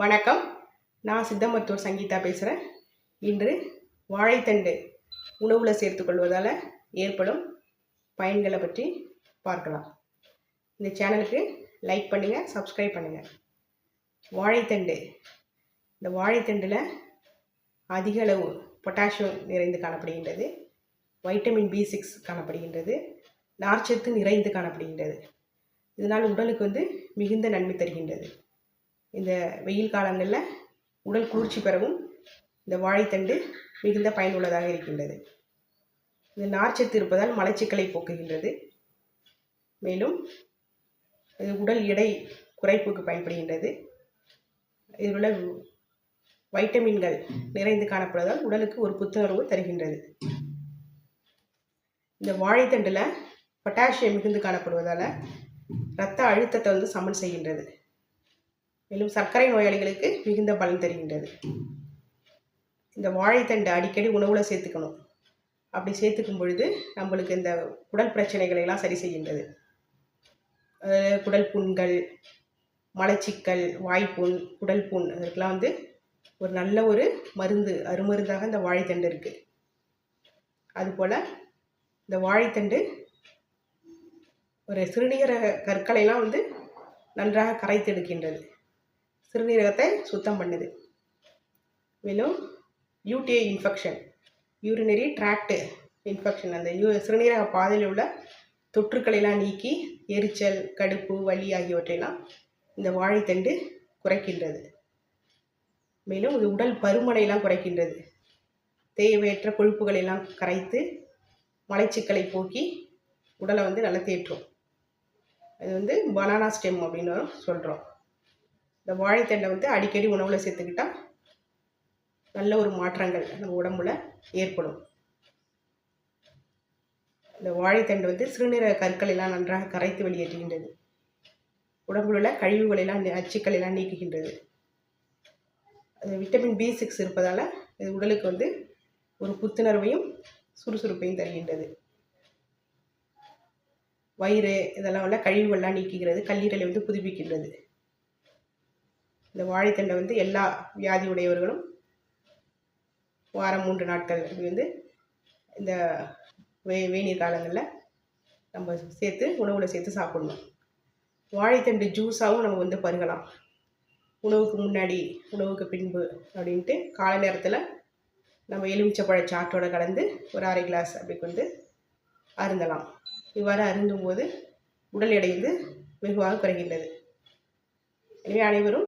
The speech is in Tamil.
வணக்கம். நான் சித்த மருத்துவர் சங்கீதா பேசுகிறேன். இன்று வாழைத்தண்டு உணவில் சேர்த்துக்கொள்வதால் ஏற்படும் பயன்களை பற்றி பார்க்கலாம். இந்த சேனலுக்கு லைக் பண்ணுங்கள், சப்ஸ்கிரைப் பண்ணுங்கள். வாழைத்தண்டு, இந்த வாழைத்தண்டில் அதிக அளவு பொட்டாசியம் நிறைந்து காணப்படுகின்றது, வைட்டமின் B6 காணப்படுகின்றது, நார்ச்சத்து நிறைந்து காணப்படுகின்றது. இதனால் உடலுக்கு மிகுந்த நன்மை தருகின்றது. இந்த வெயில் காலங்களில் உடல் குளிர்ச்சி பெறவும் இந்த வாழைத்தண்டு மிகுந்த பயனுள்ளதாக இருக்கின்றது. இந்த நார்ச்சத்து இருப்பதால் மலச்சிக்கலை போக்குகின்றது. மேலும் இது உடல் எடை குறைப்புக்கு பயன்படுகின்றது. இதில் உள்ள வைட்டமின்கள் நிறைந்து காணப்படுவதால் உடலுக்கு ஒரு புத்துணர்வு தருகின்றது. இந்த வாழைத்தண்டில் பொட்டாசியம் மிகுந்து காணப்படுவதால் இரத்த அழுத்தத்தை சமன் செய்கின்றது. மேலும் சர்க்கரை நோயாளிகளுக்கு மிகுந்த பலன் தருகின்றது. இந்த வாழைத்தண்டு அடிக்கடி உணவில் சேர்த்துக்கணும். அப்படி சேர்த்துக்கும் பொழுது நம்மளுக்கு இந்த குடல் பிரச்சனைகளை எல்லாம் சரி செய்கின்றது. குடல் புண்கள், மலச்சிக்கல், வாய்ப்புண், குடல் புண், அதற்கெல்லாம் ஒரு நல்ல ஒரு மருந்து, அருமருந்தாக இந்த வாழைத்தண்டு இருக்குது. அதுபோல் இந்த வாழைத்தண்டு ஒரு சிறுநீரக கற்களையெல்லாம் நன்றாக கரைத்தெடுக்கின்றது. சிறுநீரகத்தை சுத்தம் பண்ணுது. மேலும் UTI infection, urinary tract infection, அந்த சிறுநீரக பாதையில் உள்ள தொற்றுக்களெல்லாம் நீக்கி எரிச்சல், கடுப்பு, வலி ஆகியவற்றையெல்லாம் இந்த வாழைத்தண்டு குறைக்கின்றது. மேலும் இது உடல் பருமனையெல்லாம் குறைக்கின்றது. தேவையற்ற கொழுப்புகளெல்லாம் கரைத்து மலச்சிக்கலை போக்கி உடலை நல்லா தேற்றும். இது பனானா ஸ்டெம் அப்படின்னு சொல்கிறோம். இந்த வாழைத்தண்டை அடிக்கடி உணவில் சேர்த்துக்கிட்டால் நல்ல ஒரு மாற்றங்கள் நம்ம உடம்புல ஏற்படும். இந்த வாழைத்தண்டு சிறுநீரக கற்கள் எல்லாம் நன்றாக கரைத்து வெளியேற்றுகின்றது. உடம்புல உள்ள கழிவுகளெல்லாம், அச்சுக்களெல்லாம் நீக்குகின்றது. அது விட்டமின் B6 இருப்பதால் இது உடலுக்கு ஒரு புத்துணர்வையும் சுறுசுறுப்பையும் தருகின்றது. வயிறு இதெல்லாம் உள்ள கழிவுகள்லாம் நீக்குகிறது. கல்லீரலை புதுப்பிக்கின்றது. இந்த வாழைத்தண்டை எல்லா வியாதி உடையவர்களும் வாரம் 3 நாட்கள் இந்த வெயில் காலங்களில் நம்ம சேர்த்து உணவில் சேர்த்து சாப்பிடணும். வாழைத்தண்டு ஜூஸாகவும் நம்ம பருகலாம். உணவுக்கு முன்னாடி, உணவுக்கு பின்பு அப்படின்ட்டு காலை நேரத்தில் நம்ம எலுமிச்சப்பழ சாற்றோடு கலந்து ஒரு 1/2 கிளாஸ் அப்படி அருந்தலாம். இவ்வாறு அருந்தும் போது உடல் எடை வெகுவாக குறைகின்றது. எனவே அனைவரும்